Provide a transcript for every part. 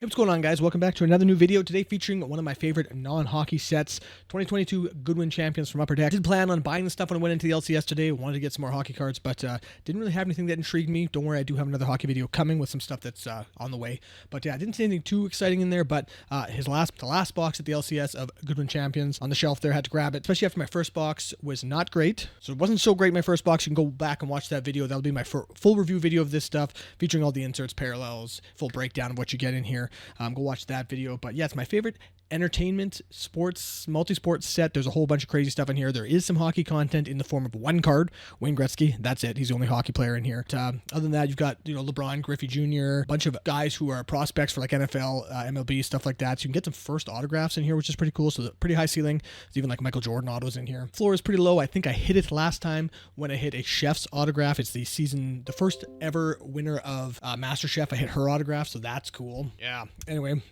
Hey, what's going on, guys? Welcome back to another new video. Today featuring one of my favorite non-hockey sets, 2022 Goodwin Champions from Upper Deck. Did plan on buying the stuff when I went into the LCS today. Wanted to get some more hockey cards, but didn't really have anything that intrigued me. Don't worry, I do have another hockey video coming with some stuff that's on the way. But yeah, I didn't see anything too exciting in there, but the last box at the LCS of Goodwin Champions on the shelf there, had to grab it, especially after my first box was not great. So it wasn't so great my first box. You can go back and watch that video. That'll be my full review video of this stuff, featuring all the inserts, parallels, full breakdown of what you get in here. Go watch that video. But yeah, it's my favorite entertainment sports multi-sport set. There's a whole bunch of crazy stuff in here. There is some hockey content in the form of one card, Wayne Gretzky. That's it. He's the only hockey player in here. Other than that, you've got LeBron, Griffey Jr., a bunch of guys who are prospects for like NFL, MLB, stuff like that. So you can get some first autographs in here, which is pretty cool. So pretty high ceiling. There's even like Michael Jordan autos in here. Floor is pretty low. I think I hit it last time when I hit a chef's autograph. It's the first ever winner of Master Chef. I hit her autograph, so that's cool. Yeah. Anyway,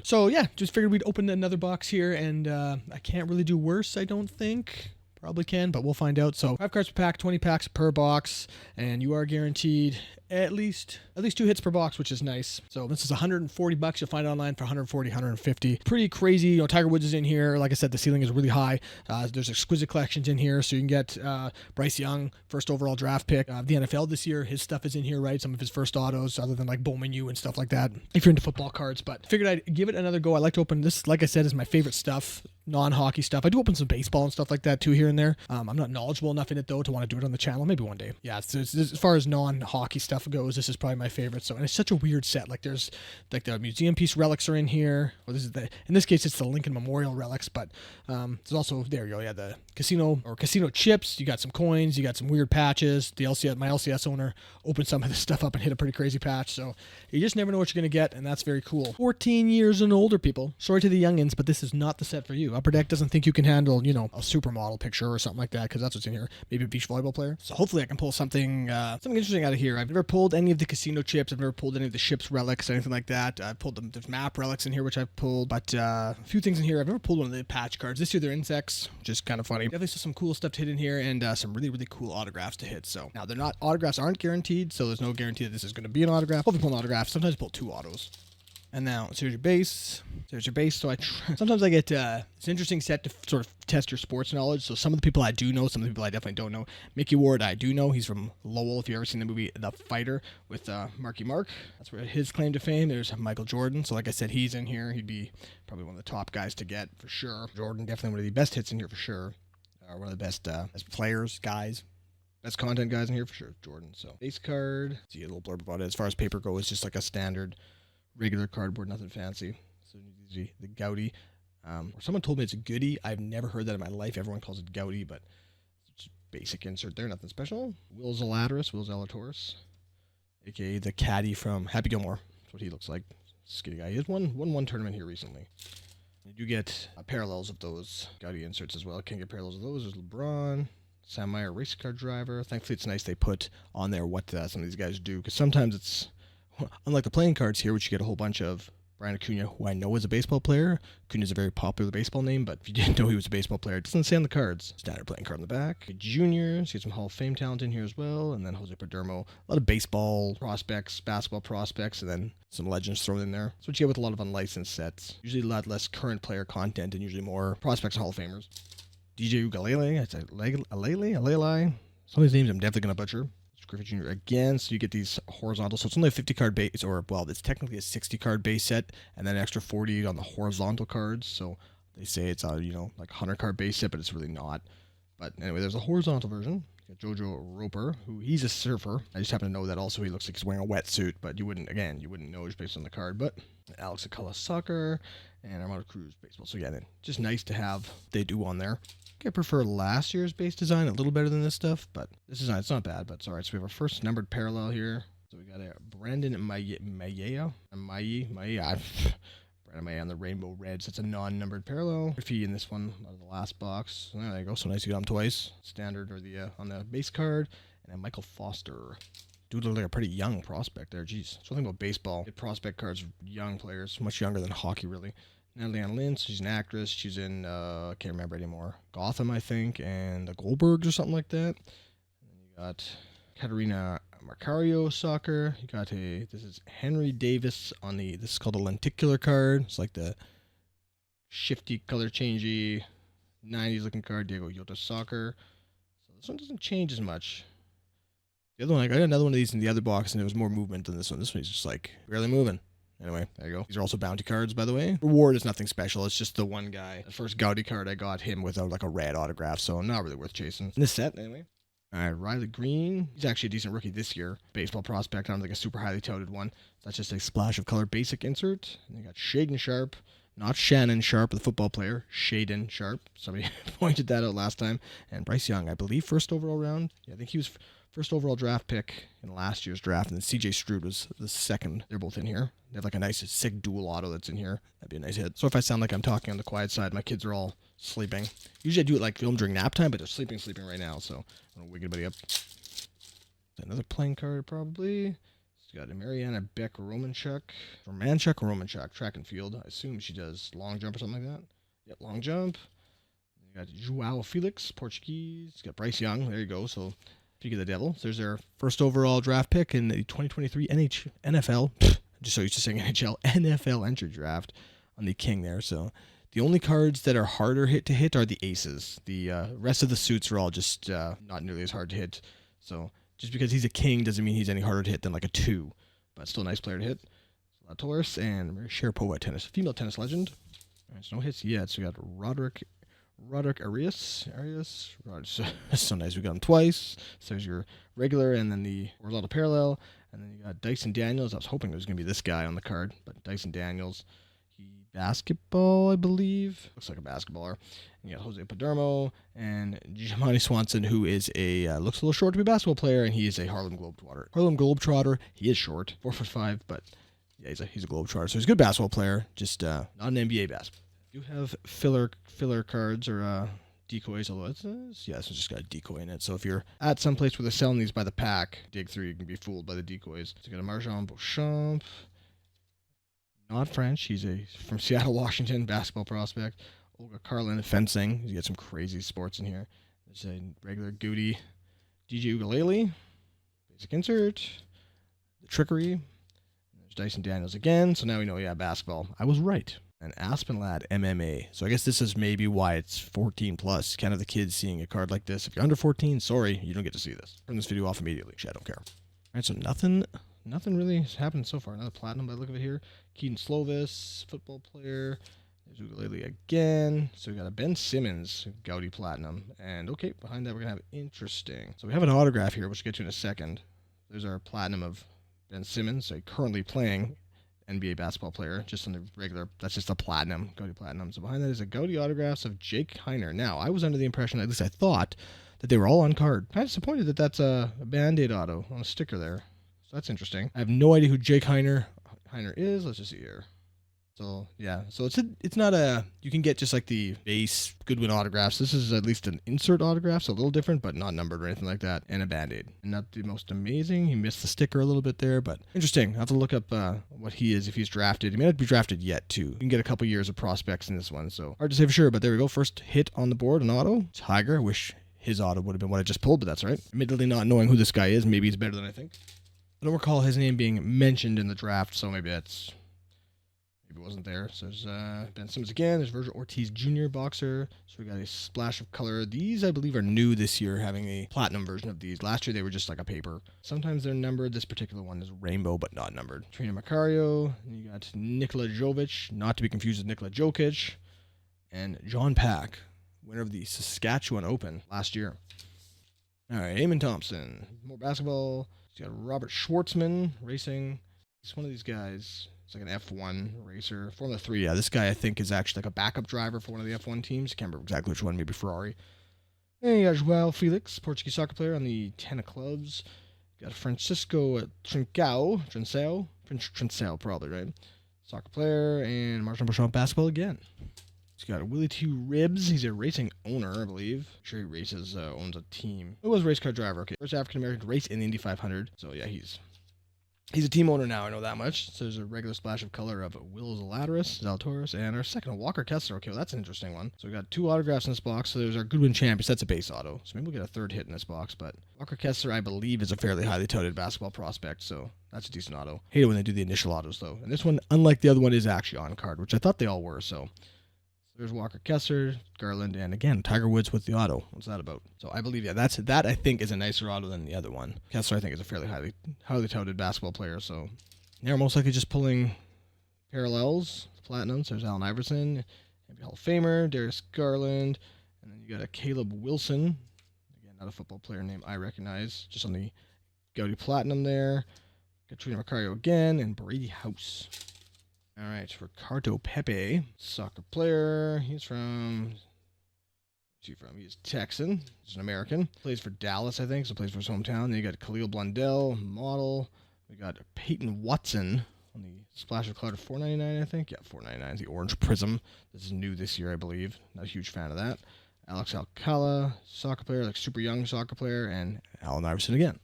so yeah, just figured we'd open another box here, and I can't really do worse, I don't think. Probably can, but we'll find out. So 5 cards per pack, 20 packs per box, and you are guaranteed at least 2 hits per box, which is nice. So this is $140. You'll find it online for 140, 150. Pretty crazy. Tiger Woods is in here. Like I said, the ceiling is really high. There's exquisite collections in here, so you can get Bryce Young, first overall draft pick of the NFL this year. His stuff is in here, right? Some of his first autos, other than like Bowman U and stuff like that, if you're into football cards. But figured I'd give it another go. I like to open this, like I said, is my favorite stuff. Non-hockey stuff. I do open some baseball and stuff like that too here and there. I'm not knowledgeable enough in it though to want to do it on the channel. Maybe one day. Yeah, so as far as non-hockey stuff goes, this is probably my favorite. So, and it's such a weird set. Like there's like the museum piece relics are in here. Well, in this case it's the Lincoln Memorial relics, but there's also, there you go. Yeah, the casino chips. You got some coins. You got some weird patches. My LCS owner opened some of this stuff up and hit a pretty crazy patch. So you just never know what you're gonna get, and that's very cool. 14 years and older people. Sorry to the youngins, but this is not the set for you. Upper Deck doesn't think you can handle, a supermodel picture or something like that, because that's what's in here. Maybe a beach volleyball player. So hopefully I can pull something interesting out of here. I've never pulled any of the casino chips. I've never pulled any of the ship's relics, anything like that. I've pulled them. There's map relics in here, which I've pulled, but a few things in here. I've never pulled one of the patch cards. This year they're insects, which is kind of funny. Definitely some cool stuff to hit in here, and some really, really cool autographs to hit. So now autographs aren't guaranteed, so there's no guarantee that this is going to be an autograph. Hopefully pull an autograph. Sometimes pull 2 autos. And now, so here's your base. There's your base. So sometimes I get, it's an interesting set to sort of test your sports knowledge. So some of the people I do know, some of the people I definitely don't know. Mickey Ward, I do know. He's from Lowell. If you've ever seen the movie The Fighter with Marky Mark, that's where his claim to fame. There's Michael Jordan. So like I said, he's in here. He'd be probably one of the top guys to get for sure. Jordan, definitely one of the best hits in here for sure. One of the best players, guys. Best content guys in here for sure, Jordan. So base card. See a little blurb about it. As far as paper goes, it's just like a standard regular cardboard, nothing fancy. So the Gouty. Someone told me it's a goodie. I've never heard that in my life. Everyone calls it Gouty, but it's just basic insert there, nothing special. Will Zalatoris, aka the caddy from Happy Gilmore. That's what he looks like. Skinny guy. He has won one tournament here recently. You do get parallels of those Gouty inserts as well. Can't get parallels of those. There's LeBron. Sam Meyer, race car driver. Thankfully, it's nice they put on there what some of these guys do, because sometimes it's, unlike the playing cards here, which you get a whole bunch of. Brian Acuna, who I know is a baseball player. Acuna is a very popular baseball name, but if you didn't know he was a baseball player, it doesn't say on the cards. Standard playing card on the back. Juniors, get some Hall of Fame talent in here as well, and then Jose Padermo. A lot of baseball prospects, basketball prospects, and then some legends thrown in there. That's what you get with a lot of unlicensed sets. Usually a lot less current player content, and usually more prospects and Hall of Famers. DJ Ugalele, it's Alele. Some of these names I'm definitely going to butcher. Griffey Jr. again, so you get these horizontal, so it's only a 50 card base, or well, it's technically a 60 card base set, and then an extra 40 on the horizontal cards, so they say it's a, like 100 card base set, but it's really not. But anyway, there's a horizontal version. You got Jojo Roper, he's a surfer. I just happen to know that also he looks like he's wearing a wetsuit, but you wouldn't know just based on the card. But Alex Acala soccer, and Armando Cruz baseball. So yeah, just nice to have they do on there. I prefer last year's base design a little better than this stuff, but it's not bad, but it's alright. So we have our first numbered parallel here. So we got a Brandon Maya on the Rainbow Reds. It's a non-numbered parallel. Griffey in this one out of the last box. So there you go. So nice you got him twice. Standard or the on the base card. And then Michael Foster. Dude looked like a pretty young prospect there. Jeez. So think about baseball. Prospect cards, young players, much younger than hockey really. Natalie Ann Lynch, she's an actress. She's in, I can't remember anymore. Gotham, I think, and the Goldbergs or something like that. And then you got Katerina Macario soccer. You got this is Henry Davis on this is called a lenticular card. It's like the shifty, color changey, 90s looking card. Diego Yota soccer. So this one doesn't change as much. The other one, I got another one of these in the other box, and there was more movement than this one. This one's just like barely moving. Anyway, there you go. These are also bounty cards, by the way. Reward is nothing special. It's just the one guy. The first Gaudi card, I got him without like a red autograph, so not really worth chasing. In this set, anyway. All right, Riley Green. He's actually a decent rookie this year. Baseball prospect. I don't think a super highly touted one. That's just a splash of color basic insert. And you got Shaden Sharp. Not Shannon Sharp, the football player. Shaden Sharp. Somebody pointed that out last time. And Bryce Young, I believe, first overall round. Yeah, I think he was first overall draft pick in last year's draft. And then CJ Stroud was the second. They're both in here. They have like a nice, sick dual auto that's in here. That'd be a nice hit. So if I sound like I'm talking on the quiet side, my kids are all sleeping. Usually I do it like film during nap time, but they're sleeping right now. So I don't wake anybody up. Another playing card, probably. Got a Mariana Beck Romanchuk, track and field. I assume she does long jump or something like that. Yep, long jump. You got Joao Felix, Portuguese. Got Bryce Young. There you go. So, speak of the devil. So there's their first overall draft pick in the 2023 NFL. Just so used to saying NFL entry draft on the king there. So, the only cards that are harder to hit are the aces. The rest of the suits are all just not nearly as hard to hit. So, just because he's a king doesn't mean he's any harder to hit than like a 2. But still a nice player to hit. Taurus and Sharapova, female tennis legend. All right, so no hits yet. So we got Roderick Arias. So nice. We got him twice. So there's your regular and then the horizontal parallel. And then you got Dyson Daniels. I was hoping it was going to be this guy on the card. But Dyson Daniels. Basketball, I believe. Looks like a basketballer. And you got Jose Padermo and Jamani Swanson, who is looks a little short to be a basketball player, and he is a Harlem Globetrotter. He is short, 4'5", but yeah, he's a Globetrotter. So he's a good basketball player, just not an NBA basketball. You have filler cards or decoys, although this one's just got a decoy in it. So if you're at some place where they're selling these by the pack, dig through, you can be fooled by the decoys. So you got a Marjan Beauchamp. Not French. He's from Seattle, Washington, basketball prospect. Olga Karlin, fencing. You got some crazy sports in here. There's a regular Goody. DJ Ukulele. Basic insert. The Trickery. There's Dyson Daniels again. So now we know, basketball. I was right. And Aspen Lad MMA. So I guess this is maybe why it's 14 plus. Kind of the kids seeing a card like this. If you're under 14, sorry, you don't get to see this. Turn this video off immediately. I don't care. All right, so nothing really has happened so far. Another platinum by the look of it here. Keaton Slovis, football player. There's Ukulele again. So we got a Ben Simmons, Gaudi platinum. And okay, behind that we're going to have interesting. So we have an autograph here, which we'll get to in a second. There's our platinum of Ben Simmons, a currently playing NBA basketball player, just on the regular. That's just a platinum, Gaudi platinum. So behind that is a Gaudi autographs of Jake Heiner. Now, I was under the impression, at least I thought, that they were all on card. Kind of disappointed that that's a Band-Aid auto on a sticker there. That's interesting. I have no idea who Jake Heiner is. Let's just see here. So yeah, so it's not you can get just like the base Goodwin autographs. This is at least an insert autograph, so a little different, but not numbered or anything like that, and a Band-Aid. And not the most amazing. He missed the sticker a little bit there, but interesting. I have to look up what he is if he's drafted. He may not be drafted yet too. You can get a couple years of prospects in this one, so hard to say for sure. But there we go. First hit on the board, an auto. Tiger. I wish his auto would have been what I just pulled, but that's all right. Admittedly, not knowing who this guy is, maybe he's better than I think. I don't recall his name being mentioned in the draft, so maybe it wasn't there. So there's Ben Simmons again. There's Virgil Ortiz Jr. boxer. So we got a splash of color. These, I believe, are new this year, having a platinum version of these. Last year, they were just like a paper. Sometimes they're numbered. This particular one is rainbow, but not numbered. Trina Macario. And you got Nikola Jovic, not to be confused with Nikola Jokic. And John Pack, winner of the Saskatchewan Open last year. All right, Eamon Thompson. More basketball. You got Robert Schwartzman racing. He's one of these guys. It's like an F1 racer. Formula 3, yeah. This guy, I think, is actually like a backup driver for one of the F1 teams. Can't remember exactly which one. Maybe Ferrari. And you got Joao Felix, Portuguese soccer player on the 10 of clubs. You got Francisco Trincao, probably, right? Soccer player. And Martin Beauchamp basketball again. He's got a Willie T. Ribbs. He's a racing owner, I believe. I'm sure he races, owns a team. He was a race car driver. Okay, first African-American to race in the Indy 500. So, yeah, he's He's a team owner now, I know that much. So there's a regular splash of color of Will Zalatoris, and our second Walker Kessler. Okay, well, that's an interesting one. So we got 2 autographs in this box. So there's our Goodwin Champions. That's a base auto. So maybe we'll get a 3rd hit in this box. But Walker Kessler, I believe, is a fairly highly touted basketball prospect. So that's a decent auto. Hate it when they do the initial autos, though. And this one, unlike the other one, is actually on card, which I thought they all were. So there's Walker Kessler, Garland, and again, Tiger Woods with the auto. What's that about? So I believe, yeah, that I think is a nicer auto than the other one. Kessler, I think, is a fairly highly touted basketball player. So they're most likely just pulling parallels, platinums. There's Allen Iverson, Hall of Famer, Darius Garland, and then you got a Caleb Wilson. Again, not a football player name I recognize, just on the Gaudy Platinum there. Katrina Macario again, and Brady House. All right, Ricardo Pepe, soccer player. He's from, where's he from? He's Texan. He's an American. Plays for Dallas, I think, so plays for his hometown. Then you got Khalil Blundell, model. We got Peyton Watson on the splash of cloud of $4.99, I think. Yeah, $4.99 is the orange prism. This is new this year, I believe. Not a huge fan of that. Alex Alcala, soccer player, like super young soccer player, and Allen Iverson again.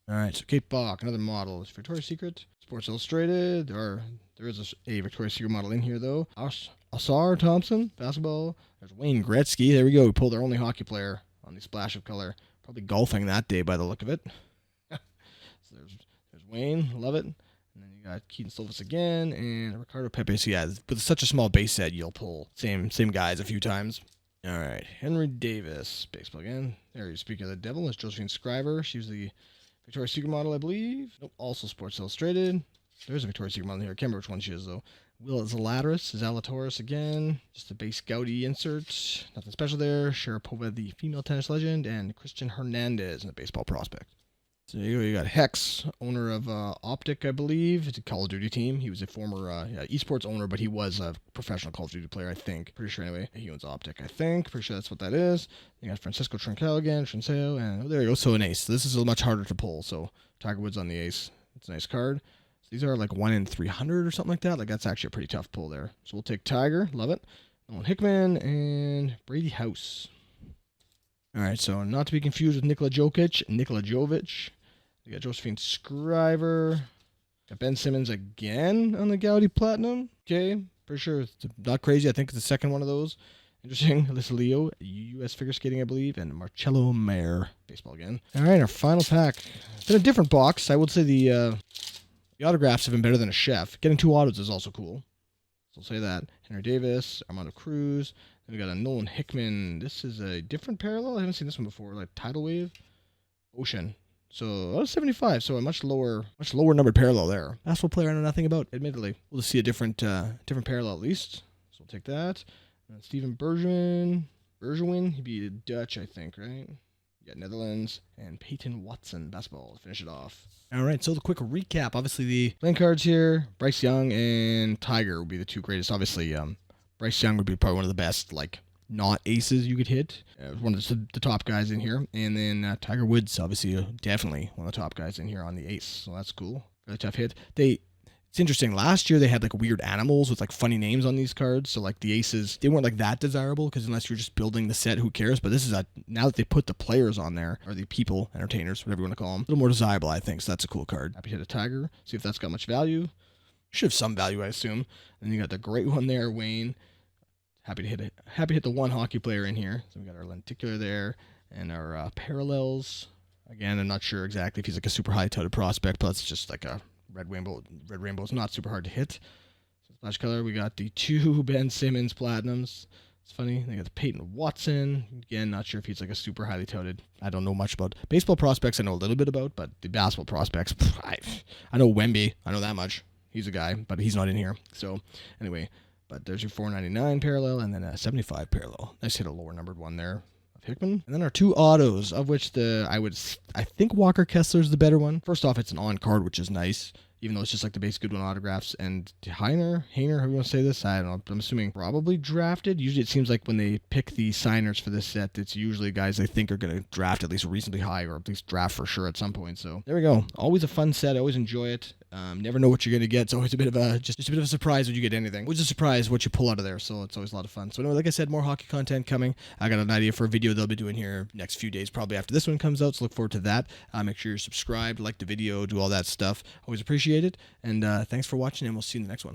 All right, so Kate Bach, another model. It's Victoria's Secret, Sports Illustrated. There is a Victoria's Secret model in here, though. Asar Thompson, basketball. There's Wayne Gretzky. There we go. We pulled our only hockey player on the splash of color. Probably golfing that day by the look of it. So there's Wayne. Love it. And then you got Keaton Slovis again and Ricardo Pepe. So yeah, with such a small base set, you'll pull same guys a few times. All right, Henry Davis, baseball again. There you speak of the devil. It's Josephine Scriver. She was the Victoria's Secret model, I believe. Nope, also Sports Illustrated. There's a Victoria's Secret model here. I can't remember which one she is, though. Will Zalatoris again. Just a base Gaudy insert. Nothing special there. Sharapova, the female tennis legend, and Christian Hernandez in the baseball prospect. So you got Hex, owner of Optic, I believe. It's a Call of Duty team. He was a former esports owner, but he was a professional Call of Duty player, I think. Pretty sure anyway. He owns Optic, I think. Pretty sure that's what that is. You got Francisco Trinquel again, Trinceo, and there you go. So an ace. So this is much harder to pull. So Tiger Woods on the ace. It's a nice card. So these are like 1 in 300 or something like that. Like that's actually a pretty tough pull there. So we'll take Tiger. Love it. Nolan Hickman and Brady House. All right, so not to be confused with Nikola Jovic. You got Josephine Scriver. Got Ben Simmons again on the Gaudy Platinum. Okay, pretty sure it's not crazy. I think it's the second one of those. Interesting. Alyssa Leo, U.S. figure skating, I believe, and Marcello Mayer, baseball again. All right, our final pack. It's in a different box. I would say the autographs have been better than a chef. Getting 2 autos is also cool. So I'll say that. Henry Davis, Armando Cruz. Then we got a Nolan Hickman. This is a different parallel. I haven't seen this one before. Like Tidal Wave, Ocean. So 75, so a much lower numbered parallel there. Basketball player I know nothing about, admittedly. We'll just see a different parallel at least. So we'll take that. And Steven Bergwijn, he'd be Dutch, I think, right? You got Netherlands and Peyton Watson, basketball to finish it off. All right, so the quick recap. Obviously, the playing cards here, Bryce Young and Tiger would be the 2 greatest. Obviously, Bryce Young would be probably one of the best, like, not aces you could hit. One of the top guys in here. And then Tiger Woods, obviously, definitely one of the top guys in here on the ace. So that's cool. Really tough hit. It's interesting. Last year, they had like weird animals with like funny names on these cards. So like the aces, they weren't like that desirable because unless you're just building the set, who cares? But this is now that they put the players on there, or the people, entertainers, whatever you want to call them, a little more desirable, I think. So that's a cool card. Happy to hit a Tiger. See if that's got much value. Should have some value, I assume. And then you got the great one there, Wayne. Happy to hit the 1 hockey player in here. So we got our lenticular there and our parallels. Again, I'm not sure exactly if he's like a super high touted prospect, but it's just like a red rainbow. Red rainbow is not super hard to hit. So splash color, we got the 2 Ben Simmons platinums. It's funny. They got the Peyton Watson. Again, not sure if he's like a super highly touted. I don't know much about baseball prospects. I know a little bit about, but the basketball prospects, I know Wemby. I know that much. He's a guy, but he's not in here. So anyway. But there's your 499 parallel and then a 75 parallel. Nice hit a lower numbered one there of Hickman. And then our 2 autos, of which I think Walker Kessler's the better one. First off, it's an on card, which is nice, even though it's just like the base Goodwin autographs. And Hainer, how you want to say this? I don't know. I'm assuming probably drafted. Usually it seems like when they pick the signers for this set, it's usually guys they think are going to draft at least reasonably high or at least draft for sure at some point. So there we go. Always a fun set. I always enjoy it. Never know what you're gonna get. It's always a bit of a just a bit of a surprise when you get anything. It was a surprise what you pull out of there, so it's always a lot of fun. So anyway, like I said, more hockey content coming. I got an idea for a video they'll be doing here next few days, probably after this one comes out. So look forward to that. Make sure you're subscribed, like the video, do all that stuff. Always appreciate it. And thanks for watching, and we'll see you in the next one.